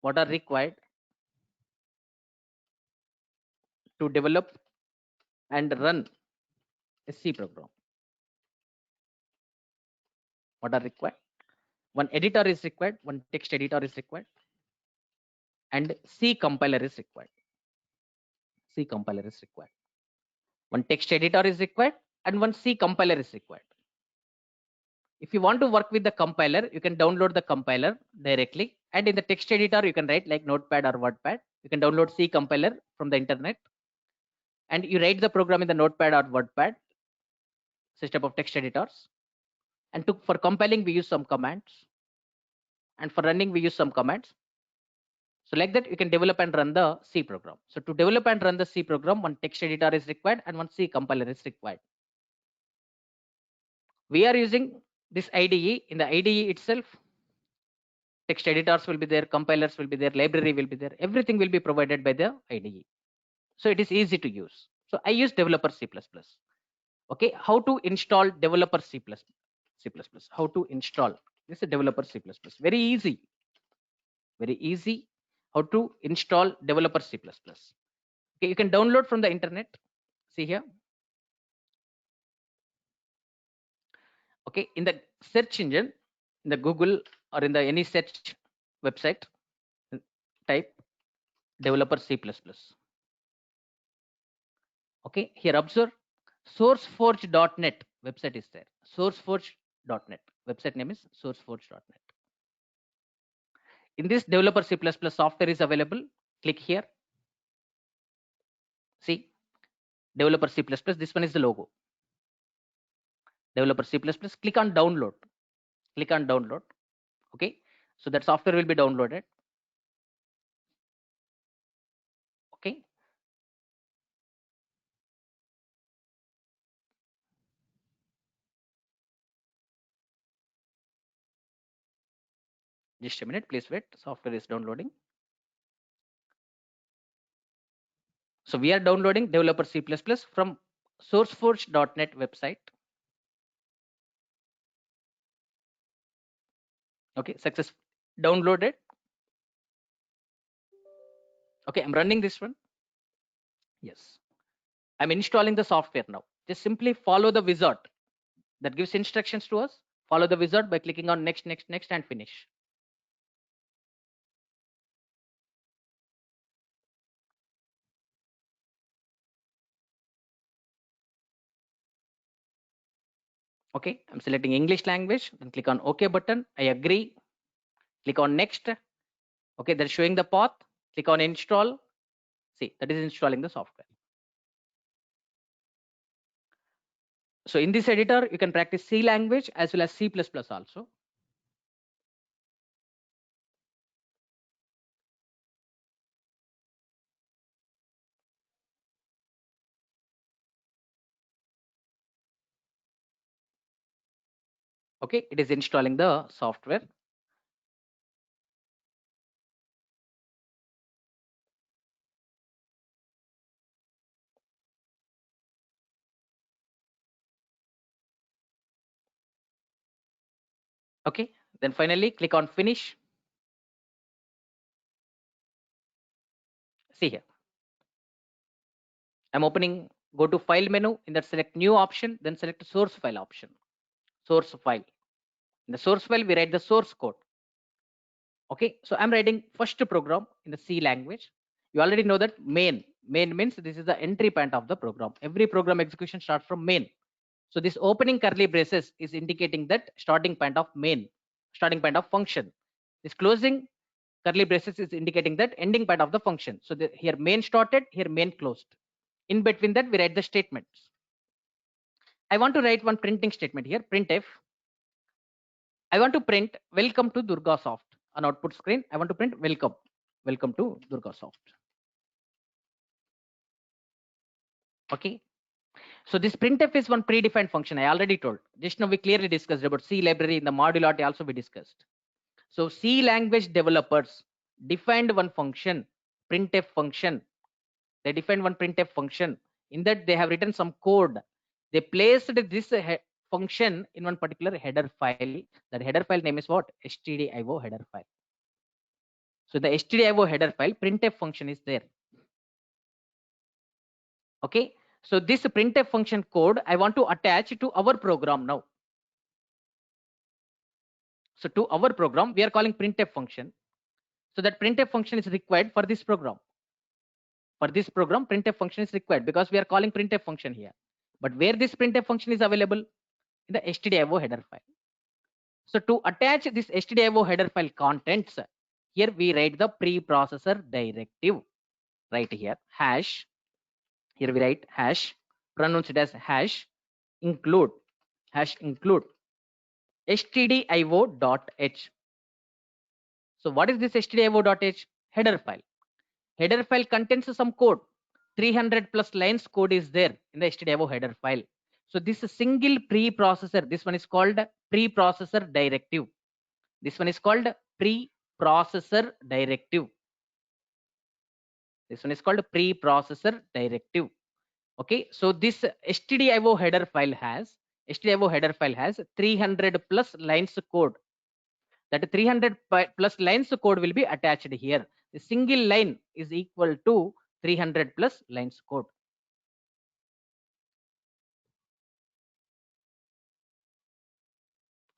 What are required to develop and run a C program? What are required? One editor is required, one text editor is required, and C compiler is required. C compiler is required. One text editor is required and one C compiler is required. If you want to work with the compiler, you can download the compiler directly. And in the text editor, you can write like Notepad or WordPad. You can download C compiler from the internet. And you write the program in the Notepad or WordPad, such type of text editors. And for compiling, we use some commands. And for running, we use some commands. So like that, you can develop and run the C program. So to develop and run the C program, one text editor is required and one C compiler is required. We are using this IDE. In the IDE itself, text editors will be there, compilers will be there, library will be there. Everything will be provided by the IDE. So it is easy to use. So I use developer C++. Okay, how to install developer C++? How to install this is developer C++? Very easy. Very easy. how to install developer C++. Okay, you can download from the internet. See here. Okay, in the search engine, in the Google or in the any search website, type developer C++. Okay, here observe sourceforge.net website is there. Sourceforge.net website name is sourceforge.net. In this developer C++ software is available. Click here. See, developer C++. This one is the logo. Developer C++. Click on download. Click on download. Okay, so that software will be downloaded. Okay. Just a minute, please wait. Software is downloading. So we are downloading developer C++ from sourceforge.net website. Okay, success downloaded. Okay, I'm running this one. Yes, I'm installing the software now. Just simply follow the wizard that gives instructions to us. Follow the wizard by clicking on next, next, next, and finish. Okay, I'm selecting English language, then click on OK button. I agree. Click on next. Okay, that's showing the path. Click on install. See, that is installing the software. So in this editor, you can practice C language as well as C++ also. Okay, it is installing the software. Okay, then finally click on finish. See here. I'm opening, go to file menu, in that select new option, then select source file option. Source file. In the source file, we write the source code. Okay, so I'm writing first program in the C language. You already know that main. Main means this is the entry point of the program. Every program execution starts from main. So this opening curly braces is indicating that starting point of main, starting point of function. This closing curly braces is indicating that ending point of the function. So here main started, here main closed. In between that, we write the statements. I want to write one printing statement here, printf. I want to print welcome to Durgasoft. On output screen, I want to print welcome. Welcome to Durgasoft. Okay. So this printf is one predefined function. I already told. Just now we clearly discussed about C library in the modularity also we discussed. So C language developers defined one function, printf function. They defined one printf function. In that they have written some code. They placed this function in one particular header file. That header file name is what? stdio header file. So the stdio header file printf function is there. Okay. So this printf function code I want to attach to our program now. So to our program, we are calling printf function. So that printf function is required for this program. For this program, printf function is required because we are calling printf function here. But where this printf function is available? In the stdio header file. So to attach this stdio header file contents, here we write the preprocessor directive. Right here, hash. Here we write hash, pronounce it as hash, include stdio.h. So what is this stdio.h? Header file. Header file contains some code. 300 plus lines code is there in the stdio header file. So this single preprocessor, this one is called preprocessor directive. This one is called preprocessor directive. This one is called preprocessor directive. Okay, so this stdio header file has 300 plus lines code. That 300 plus lines code will be attached here. A single line is equal to 300 plus lines code.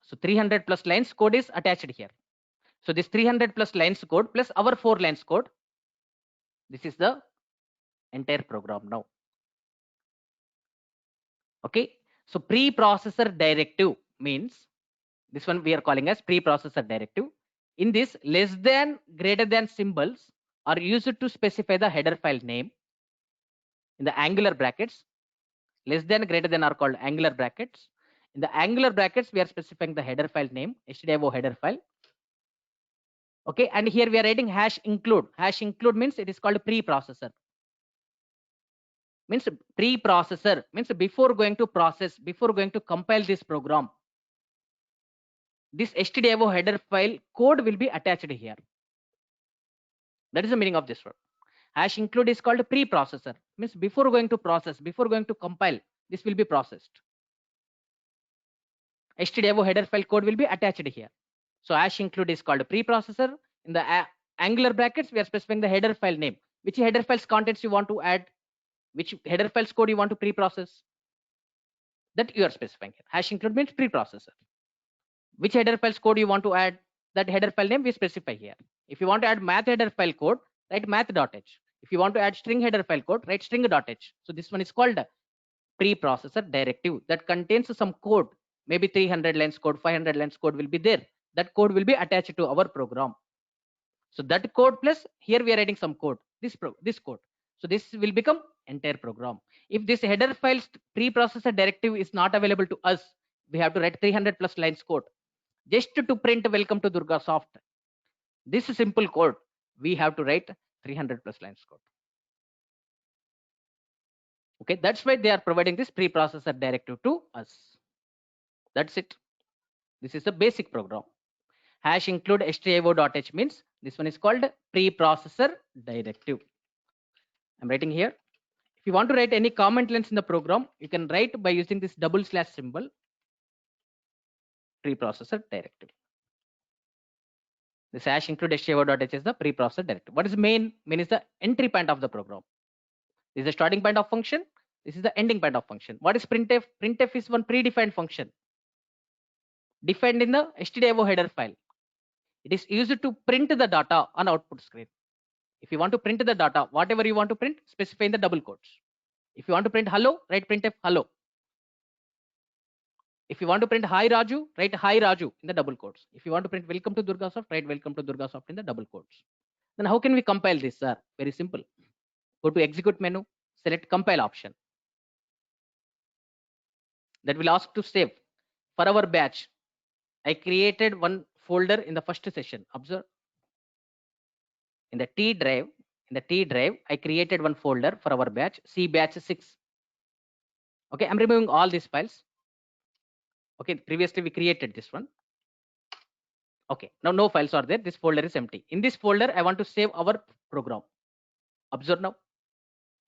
So 300 plus lines code is attached here. So this 300 plus lines code plus our 4 lines code, this is the entire program now. Okay, so preprocessor directive means this one we are calling as preprocessor directive. In this, less than, greater than symbols are used to specify the header file name in the angular brackets. Less than, greater than are called angular brackets. In the angular brackets, we are specifying the header file name, stdio header file. Okay, and here we are writing hash include. Hash include means it is called preprocessor. Means preprocessor means before going to process, before going to compile this program, this stdio header file code will be attached here. That is the meaning of this word. Hash include is called preprocessor. Means before going to process, before going to compile, this will be processed. stdio header file code will be attached here. So hash include is called preprocessor. In the angular brackets, we are specifying the header file name. Which header files contents you want to add, which header files code you want to preprocess, that you are specifying here. Hash include means preprocessor. Which header files code you want to add, that header file name we specify here. If you want to add math header file code, write math.h. If you want to add string header file code, write string.h. So this one is called preprocessor directive that contains some code, maybe 300 lines code, 500 lines code will be there. That code will be attached to our program. So that code plus here we are writing some code, this code. So this will become entire program. If this header file preprocessor directive is not available to us, we have to write 300 plus lines code just to print welcome to Durgasoft. This simple code we have to write 300 plus lines code. Okay, that's why they are providing this preprocessor directive to us. That's it. This is a basic program. Hash include stdio.h means this one is called preprocessor directive. I'm writing here. If you want to write any comment lines in the program, you can write by using this double slash symbol, preprocessor directive. This hash include stdio.h is the preprocessor directive. What is main? Main is the entry point of the program. This is the starting point of function. This is the ending point of function. What is printf? Printf is one predefined function defined in the stdio header file. It is used to print the data on output screen. If you want to print the data, whatever you want to print, specify in the double quotes. If you want to print hello, write printf hello. If you want to print hi Raju, write hi Raju in the double quotes. If you want to print welcome to Durgasoft, write welcome to Durgasoft in the double quotes. Then how can we compile this, sir? Very simple. Go to execute menu, select compile option. That will ask to save. For our batch, I created one folder in the first session. Observe. In the T drive, I created one folder for our batch, C batch 6. Okay, I'm removing all these files. Okay, previously we created this one. Okay, now no files are there. This folder is empty. In this folder, I want to save our program. Observe now.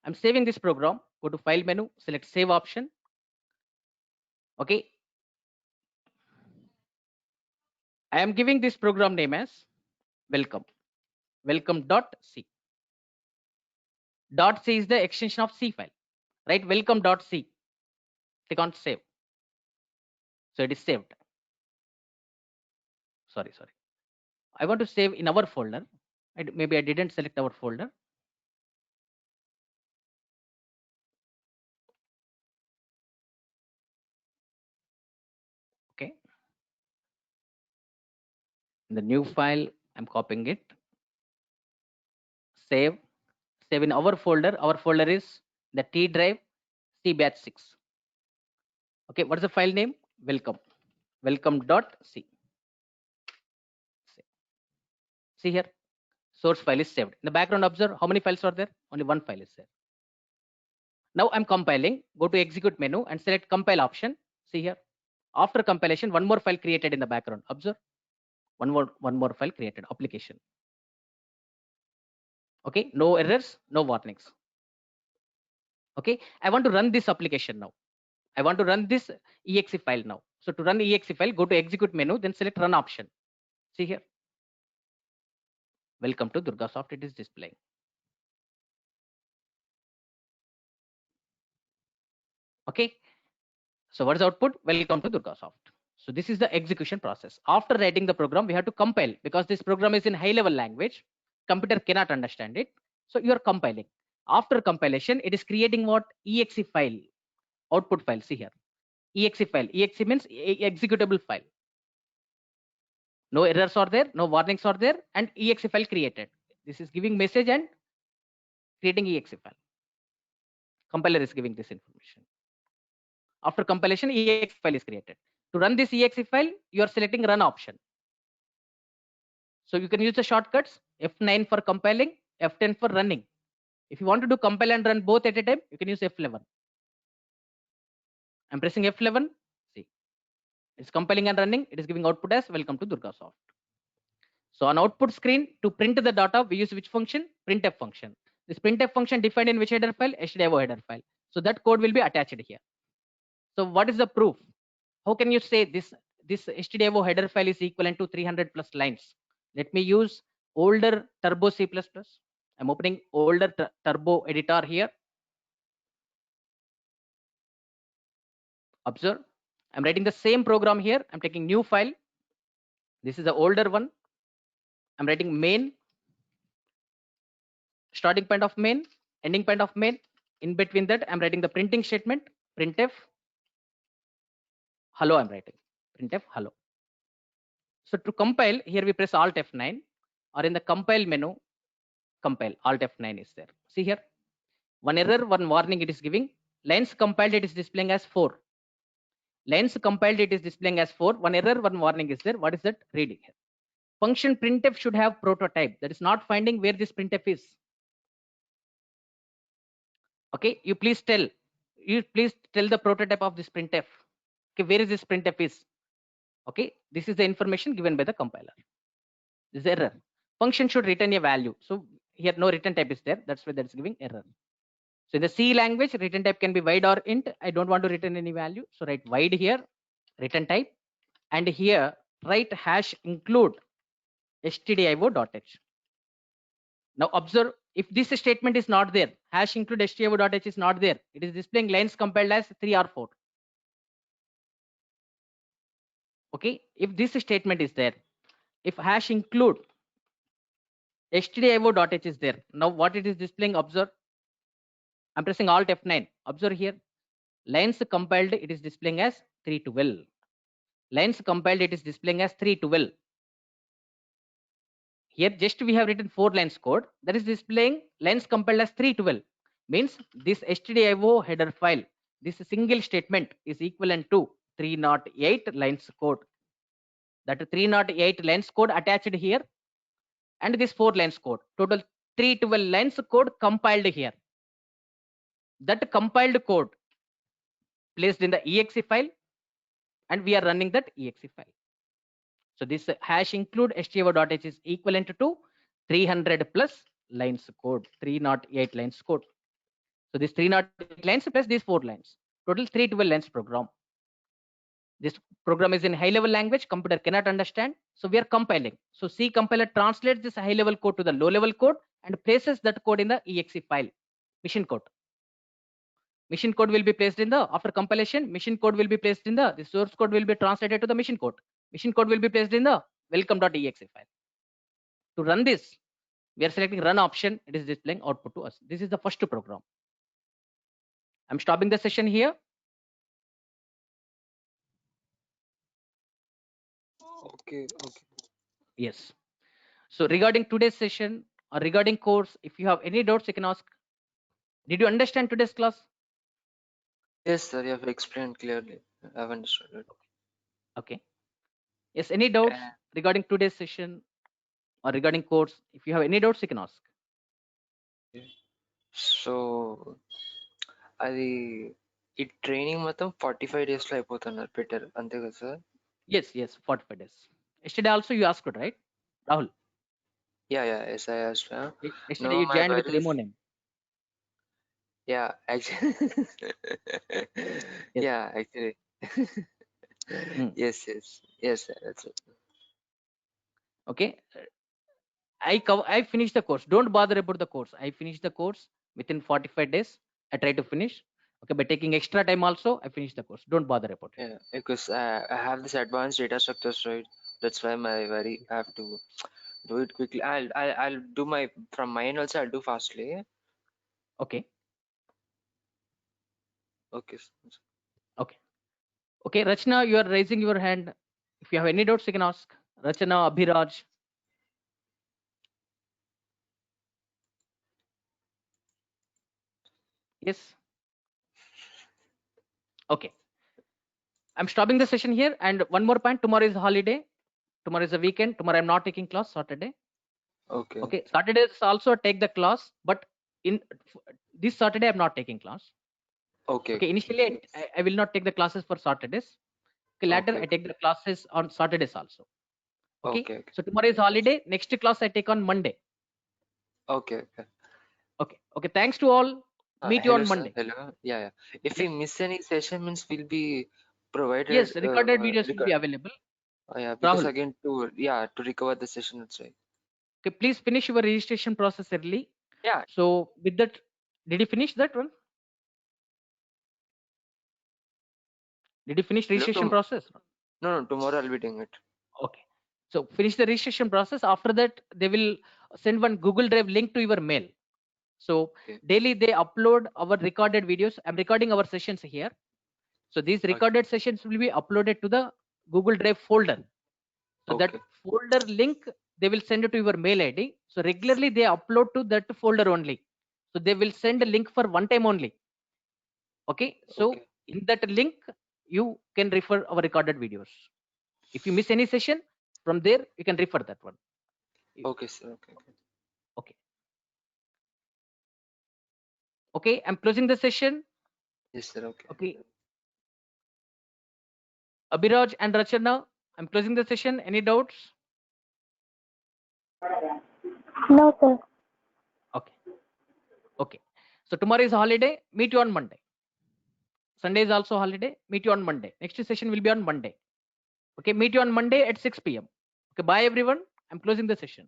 I'm saving this program. Go to file menu, select save option. Okay. I am giving this program name as welcome. Welcome.c. .c is the extension of C file. Right? Welcome.c. Click on save. So it is saved. Sorry. I want to save in our folder. Maybe I didn't select our folder. Okay. In the new file, I'm copying it. Save in our folder. Our folder is the T drive C batch 6. Okay, what is the file name? Welcome.c. See here, source file is saved. In the background, observe how many files are there? Only one file is there. Now I'm compiling. Go to execute menu and select compile option. See here, after compilation, one more file created in the background. Observe, one more file created. Application. Okay, no errors, no warnings. Okay, I want to run this application now. I want to run this exe file now. So to run exe file, go to execute menu, then select run option. See here. Welcome to Durgasoft, it is displaying. Okay, so what is output? Welcome to Durgasoft. So this is the execution process. After writing the program, we have to compile because this program is in high level language. Computer cannot understand it. So you are compiling. After compilation, it is creating what? Exe file, output file. See here, exe file. Exe means executable file. No errors are there, no warnings are there, and exe file created. This is giving message and creating exe file. Compiler is giving this information. After compilation, exe file is created. To run this exe file, you are selecting run option. So you can use the shortcuts F9 for compiling, F10 for running. If you want to do compile and run both at a time, you can use F11. I'm pressing F11. See, it's compiling and running. It is giving output as welcome to Durgasoft. So on output screen, to print the data, we use which function? Printf function. This printf function defined in which header file? stdio header file. So that code will be attached here. So what is the proof? How can you say this stdio header file is equivalent to 300 plus lines? Let me use older Turbo C++. I'm opening older Turbo editor here. Observe, I'm writing the same program here. I'm taking new file. This is the older one. I'm writing main, starting point of main, ending point of main. In between that, I'm writing the printing statement, printf hello. I'm writing printf hello. So to compile, here we press Alt F9, or in the compile menu, compile, Alt F9 is there. See here, one error, one warning it is giving. Lines compiled, it is displaying as 4. Lines compiled, it is displaying as 4. One error, one warning is there. What is that? Reading here. Function printf should have prototype. That is not finding where this printf is. Okay, you please tell the prototype of this printf. Okay, where is this printf is? Okay, this is the information given by the compiler. This is error. Function should return a value. So here no return type is there. That's why that's giving error. So in the C language, return type can be void or int. I don't want to return any value. So write void here, return type, and here write hash include stdio.h. Now observe, if this statement is not there, hash include stdio.h is not there, it is displaying lines compiled as 3 or 4. Okay, if this statement is there, if hash include stdio.h is there, now what it is displaying? Observe, I'm pressing Alt F9. Observe here, lines compiled, it is displaying as 312. Lines compiled, it is displaying as 312. Here just we have written 4 lines code, that is displaying lines compiled as 312. Means this stdio header file, this single statement is equivalent to 308 lines code. That 308 lines code attached here, and this 4 lines code, total 312 lines code compiled here. That compiled code placed in the exe file, and we are running that exe file. So this hash include stdio.h is equivalent to 300 plus lines code, 308 lines code. So this 308 lines plus these 4 lines, total 312 lines program. This program is in high level language, computer cannot understand, so we are compiling. So C compiler translates this high level code to the low level code and places that code in the exe file, machine code. Machine code will be placed in the, after compilation, machine code will be placed in the source code will be translated to the machine code. Machine code will be placed in the welcome.exe file. To run this, we are selecting run option, it is displaying output to us. This is the first program. I'm stopping the session here. Okay. Yes. So regarding today's session or regarding course, if you have any doubts, you can ask. Did you understand today's class? Yes, sir. You have explained clearly. I've understood it. Okay. Yes, any doubts Uh, regarding today's session or regarding course? If you have any doubts, you can ask. So అది ఈ training మొత్తం 45 days లో అయిపోతున్నారు పెట్టారు అంతే కదా sir? Yes, 45 days. Yesterday also you asked, right, Rahul? Yeah, yes, I asked. Yesterday No, you my joined with query is, Remo name. yeah, actually, Yes. yeah, actually, Mm. yes, sir, that's it. Okay. I finished the course. Don't bother about the course. I finished the course within 45 days. I try to finish. Okay, by taking extra time also, I finished the course. Don't bother about it. Yeah, because I have this advanced data structures, right? That's why my worry. I have to do it quickly. I'll do my from my end also. I'll do fastly. Okay. Okay. Okay. Okay, Rachna, you are raising your hand. If you have any doubts, you can ask. Rachna, Abhiraj. Yes. Okay. I'm stopping the session here. And one more point. Tomorrow is holiday. Tomorrow is a weekend. Tomorrow I'm not taking class. Saturday. Okay. Okay. Saturdays also take the class, but in this Saturday I'm not taking class. Okay. Okay. Initially, I will not take the classes for Saturdays. Okay. Later, Okay. I take the classes on Saturdays also. Okay. Okay. So tomorrow is holiday. Next class I take on Monday. Okay. Okay. Okay. Okay. Thanks to all. Meet you Hello, on sir. Monday. Hello. Yeah. If we Yes. miss any session, means we'll be provided Yes. Recorded videos will be available. yeah, because Rahul. again to recover the session, that's right. Okay. Please finish your registration process early. Yeah. So with that, did you finish that one? Did you finish Hello. registration process? No, tomorrow I'll be doing it. Okay. So finish the registration process. After that, they will send one Google Drive link to your mail. So Okay. daily they upload our recorded videos. I'm recording our sessions here. So these recorded sessions will be uploaded to the Google Drive folder. So that Okay. folder link, they will send it to your mail ID. So regularly they upload to that folder only. So they will send a link for one time only. Okay. So Okay. in that link, you can refer our recorded videos. If you miss any session from there, you can refer that one. Okay, sir. Okay. Okay. Okay. I'm closing the session. Yes, sir. Okay. Okay. Abhiraj and Rachana, I'm closing the session. Any doubts? No, sir. Okay. Okay. So tomorrow is holiday. Meet you on Monday. Sunday is also holiday. Meet you on Monday. Next session will be on Monday. Okay. Meet you on Monday at 6 p.m. Okay. Bye, everyone. I'm closing the session.